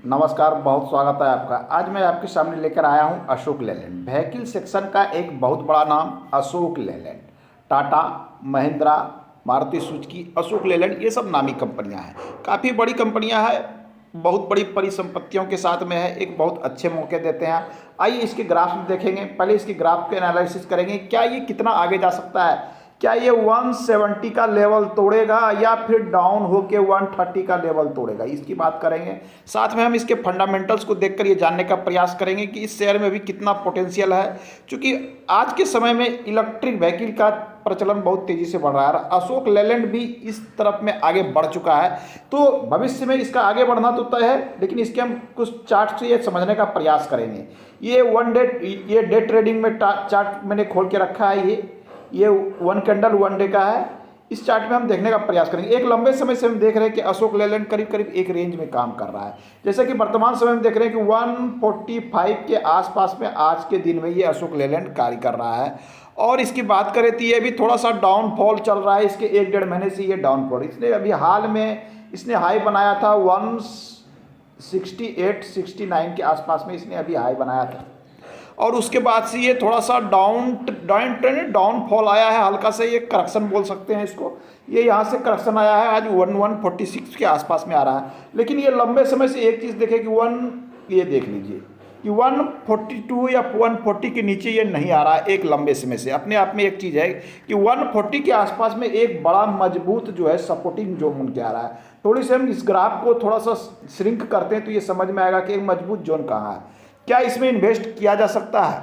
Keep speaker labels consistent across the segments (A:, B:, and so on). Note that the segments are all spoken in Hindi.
A: नमस्कार, बहुत स्वागत है आपका। आज मैं आपके सामने लेकर आया हूं अशोक लेलैंड। व्हीकल सेक्शन का एक बहुत बड़ा नाम अशोक लेलैंड। टाटा, महिंद्रा, मारुति सुजुकी, अशोक लेलैंड ये सब नामी कंपनियां हैं। काफ़ी बड़ी कंपनियां हैं, बहुत बड़ी परिसंपत्तियों के साथ में है, एक बहुत अच्छे मौके देते हैं। आइए इसके ग्राफ में देखेंगे। पहले इसके ग्राफ के एनालिसिस करेंगे, क्या ये कितना आगे जा सकता है, क्या ये 170 का लेवल तोड़ेगा या फिर डाउन होके 130 का लेवल तोड़ेगा, इसकी बात करेंगे। साथ में हम इसके फंडामेंटल्स को देखकर ये जानने का प्रयास करेंगे कि इस शेयर में भी कितना पोटेंशियल है, क्योंकि आज के समय में इलेक्ट्रिक व्हीकल का प्रचलन बहुत तेज़ी से बढ़ रहा है। अशोक लेलैंड भी इस तरफ में आगे बढ़ चुका है, तो भविष्य में इसका आगे बढ़ना तो तय है, लेकिन इसके हम कुछ चार्ट से ये समझने का प्रयास करेंगे। ये डे ट्रेडिंग में चार्ट मैंने खोल के रखा है। ये वन कैंडल वन डे का है। इस चार्ट में हम देखने का प्रयास करेंगे। एक लंबे समय से हम देख रहे हैं कि अशोक लेलैंड करीब करीब एक रेंज में काम कर रहा है। जैसे कि वर्तमान समय में देख रहे हैं कि 145 के आसपास में आज के दिन में ये अशोक लेलैंड कार्य कर रहा है। और इसकी बात करें तो ये भी थोड़ा सा डाउनफॉल चल रहा है। इसके 1-1.5 महीने से ये डाउनफॉल, इसने अभी हाल में इसने हाई बनाया था 168-69 के आसपास में इसने अभी हाई बनाया था, और उसके बाद से ये थोड़ा सा डाउनफॉल आया है। हल्का से ये करेक्शन बोल सकते हैं इसको। ये यहाँ से करेक्शन आया है, आज 146 के आसपास में आ रहा है। लेकिन ये लंबे समय से एक चीज़ देखें कि ये देख लीजिए कि 142 या 140 के नीचे ये नहीं आ रहा है। एक लंबे समय से अपने आप में एक चीज़ है कि 140 के आसपास में एक बड़ा मजबूत जो है सपोर्टिंग जोन बन के आ रहा है। थोड़ी सी हम इस ग्राफ को थोड़ा सा श्रिंक करते हैं तो ये समझ में आएगा कि एक मजबूत जोन कहाँ है, क्या इसमें इन्वेस्ट किया जा सकता है।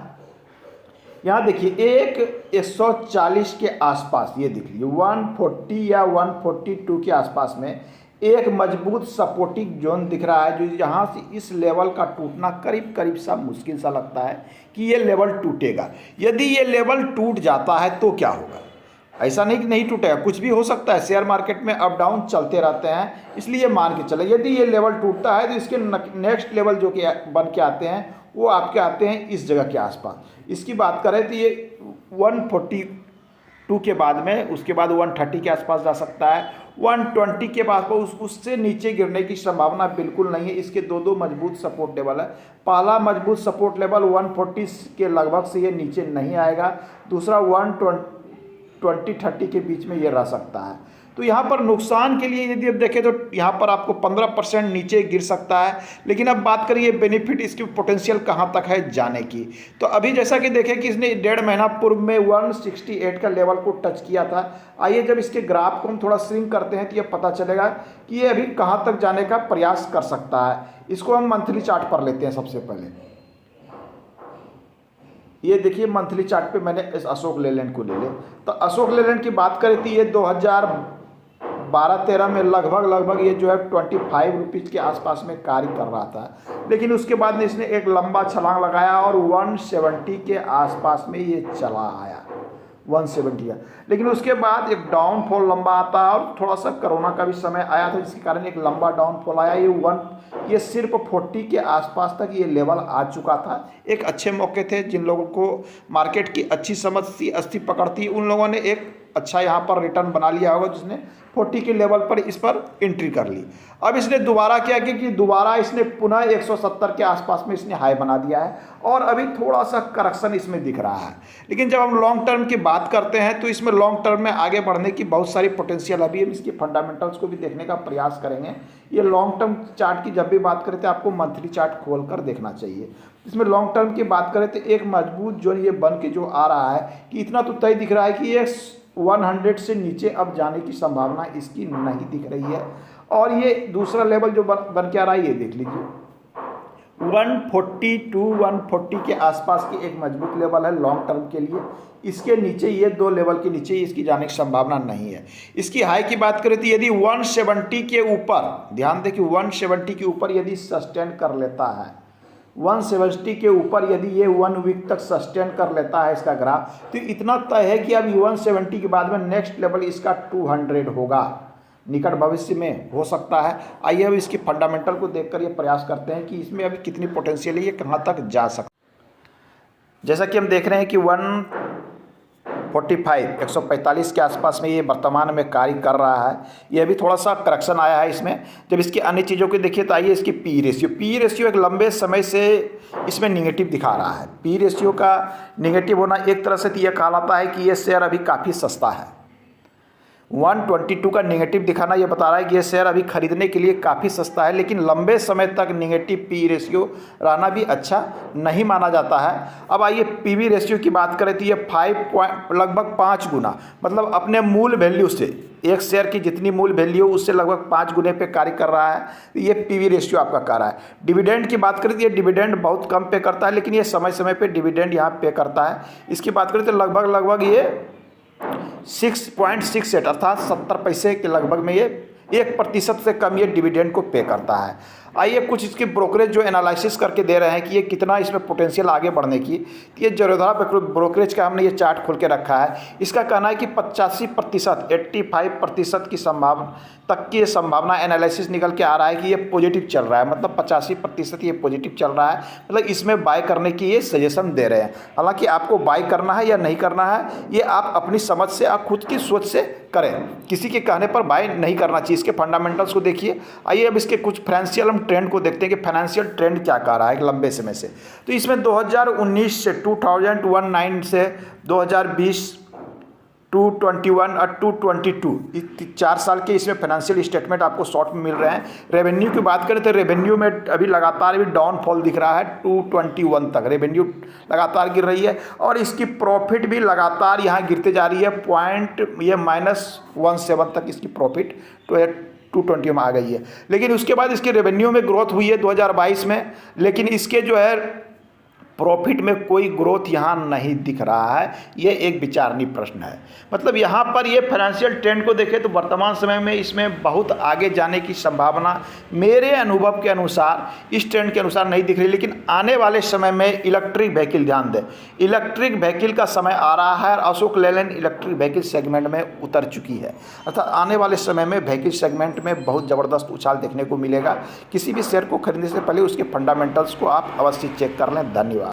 A: यहाँ देखिए एक 140 के आसपास, ये देख लीजिए 140 या 142 के आसपास में एक मजबूत सपोर्टिंग जोन दिख रहा है, जो यहाँ से इस लेवल का टूटना करीब करीब सा मुश्किल सा लगता है कि ये लेवल टूटेगा। यदि ये लेवल टूट जाता है तो क्या होगा, ऐसा नहीं कि नहीं टूटेगा, कुछ भी हो सकता है। शेयर मार्केट में अप डाउन चलते रहते हैं, इसलिए मान के चले यदि ये लेवल टूटता है तो इसके नेक्स्ट लेवल जो कि बन के आते हैं वो आपके आते हैं इस जगह के आसपास। इसकी बात करें तो ये 142 के बाद में उसके बाद 130 के आसपास जा सकता है। 120 के पास उससे नीचे गिरने की संभावना बिल्कुल नहीं है। इसके दो मजबूत सपोर्ट लेवल है। पहला मजबूत सपोर्ट लेवल 140 के लगभग से ये नीचे नहीं आएगा। दूसरा 120-30 के बीच में ये रह सकता है। तो यहाँ पर नुकसान के लिए यदि आप देखें तो यहाँ पर आपको 15% नीचे गिर सकता है। लेकिन अब बात करिए बेनिफिट, इसकी पोटेंशियल कहाँ तक है जाने की, तो अभी जैसा कि देखें कि इसने 1.5 महीना पूर्व में 168 का लेवल को टच किया था। आइए जब इसके ग्राफ को हम थोड़ा स्विंग करते हैं तो ये पता चलेगा कि ये अभी कहाँ तक जाने का प्रयास कर सकता है। इसको हम मंथली चार्ट पर लेते हैं। सबसे पहले ये देखिए मंथली चार्ट पे मैंने इस अशोक लेलैंड को ले ले, तो अशोक लेलैंड की बात करें तो ये 2012-13 में लगभग ये जो है 25 रुपीज़ के आसपास में कार्य कर रहा था। लेकिन उसके बाद में इसने एक लंबा छलांग लगाया और 170 के आसपास में ये चला आया, 170 का। लेकिन उसके बाद एक डाउनफॉल लंबा आता है और थोड़ा सा कोरोना का भी समय आया था, जिसके कारण एक लंबा डाउनफॉल आया। ये सिर्फ 40 के आसपास तक ये लेवल आ चुका था। एक अच्छे मौके थे, जिन लोगों को मार्केट की अच्छी समझ थी, अच्छी पकड़ थी, उन लोगों ने एक अच्छा यहाँ पर रिटर्न बना लिया होगा, जिसने 40 के लेवल पर इस पर एंट्री कर ली। अब इसने दोबारा क्या किया कि दोबारा इसने पुनः 170 के आसपास में इसने हाई बना दिया है और अभी थोड़ा सा करेक्शन इसमें दिख रहा है। लेकिन जब हम लॉन्ग टर्म की बात करते हैं तो इसमें लॉन्ग टर्म में आगे बढ़ने की बहुत सारी पोटेंशियल, अभी हम इसकी फंडामेंटल्स को भी देखने का प्रयास करेंगे। ये लॉन्ग टर्म चार्ट की जब भी बात करें तो आपको मंथली चार्ट खोल कर देखना चाहिए। इसमें लॉन्ग टर्म की बात करें तो एक मजबूत जो ये बन के जो आ रहा है कि इतना तो तय दिख रहा है कि ये 100 से नीचे अब जाने की संभावना इसकी नहीं दिख रही है। और ये दूसरा लेवल जो बन के आ रहा है, ये देख लीजिए 140 के आसपास की एक मजबूत लेवल है लॉन्ग टर्म के लिए। इसके नीचे ये 2 लेवल के नीचे इसकी जाने की संभावना नहीं है। इसकी हाई की बात करें तो यदि 170 के ऊपर, ध्यान दें कि 170 के ऊपर यदि सस्टेन कर लेता है, 170 के ऊपर यदि ये 1 वीक तक सस्टेन कर लेता है इसका ग्राफ, तो इतना तय है कि अब 170 के बाद में नेक्स्ट लेवल इसका 200 होगा, निकट भविष्य में हो सकता है। आइए अब इसकी फंडामेंटल को देखकर ये प्रयास करते हैं कि इसमें अभी कितनी पोटेंशियल है, ये कहाँ तक जा सकता है। जैसा कि हम देख रहे हैं कि 45 145 के आसपास में ये वर्तमान में कार्य कर रहा है। ये अभी थोड़ा सा करेक्शन आया है इसमें। जब इसकी अन्य चीज़ों को देखिए तो आइए इसकी पी रेशियो एक लंबे समय से इसमें निगेटिव दिखा रहा है। पी रेशियो का निगेटिव होना एक तरह से तो यह कहलाता है कि ये शेयर अभी काफ़ी सस्ता है। 122 का निगेटिव दिखाना ये बता रहा है कि ये शेयर अभी खरीदने के लिए काफ़ी सस्ता है, लेकिन लंबे समय तक निगेटिव पी रेशियो रहना भी अच्छा नहीं माना जाता है। अब आइए पीवी रेशियो की बात करें तो ये लगभग 5 गुना, मतलब अपने मूल वैल्यू से, एक शेयर की जितनी मूल वैल्यू उससे लगभग 5 गुने पे कार्य कर रहा है। ये पीवी रेशियो आपका कर रहा है। डिविडेंड की बात करें तो ये डिविडेंड बहुत कम पे करता है, लेकिन ये समय समय पे डिविडेंड यहाँ पे करता है। इसकी बात करें तो लगभग ये 6.68 अर्थात 70 पैसे के लगभग में ये 1% से कम ये डिविडेंड को पे करता है। आइए कुछ इसकी ब्रोकरेज जो एनालिसिस करके दे रहे हैं कि ये कितना इसमें पोटेंशियल आगे बढ़ने की, ये ज़रोधा ब्रोकरेज का हमने ये चार्ट खोल के रखा है। इसका कहना है कि 85% की संभावना तक की ये संभावना एनालिसिस निकल के आ रहा है कि ये पॉजिटिव चल रहा है, मतलब 85% ये पॉजिटिव चल रहा है, मतलब इसमें बाय करने की ये सजेशन दे रहे हैं। हालांकि आपको बाय करना है या नहीं करना है ये आप अपनी समझ से, आप खुद की सोच से करें, किसी के कहने पर बाय नहीं करना चाहिए। इसके फंडामेंटल्स को देखिए। आइए अब इसके कुछ फाइनेंशियल हम ट्रेंड को देखते हैं कि फाइनेंशियल ट्रेंड क्या कह रहा है लंबे समय से। तो इसमें 2019 से 2019 से 2020 221 और 222 4 साल के इसमें फाइनेंशियल स्टेटमेंट आपको शॉर्ट में मिल रहे हैं। रेवेन्यू की बात करें तो रेवेन्यू में अभी लगातार भी डाउनफॉल दिख रहा है। 221 तक रेवेन्यू लगातार गिर रही है और इसकी प्रॉफिट भी लगातार यहाँ गिरते जा रही है। -17 तक इसकी प्रॉफिट 220 में आ गई है। लेकिन उसके बाद इसके रेवेन्यू में ग्रोथ हुई है 2022 में, लेकिन इसके जो है प्रॉफिट में कोई ग्रोथ यहाँ नहीं दिख रहा है। ये एक विचारणीय प्रश्न है। मतलब यहाँ पर ये फाइनेंशियल ट्रेंड को देखें तो वर्तमान समय में इसमें बहुत आगे जाने की संभावना मेरे अनुभव के अनुसार, इस ट्रेंड के अनुसार नहीं दिख रही। लेकिन आने वाले समय में इलेक्ट्रिक व्हीकल, ध्यान दें, इलेक्ट्रिक व्हीकल का समय आ रहा है और Ashok Leyland electric vehicle segment में उतर चुकी है। अर्थात आने वाले समय में व्हीकल सेगमेंट में बहुत ज़बरदस्त उछाल देखने को मिलेगा। किसी भी शेयर को खरीदने से पहले उसके फंडामेंटल्स को आप अवश्य चेक कर लें। धन्यवाद।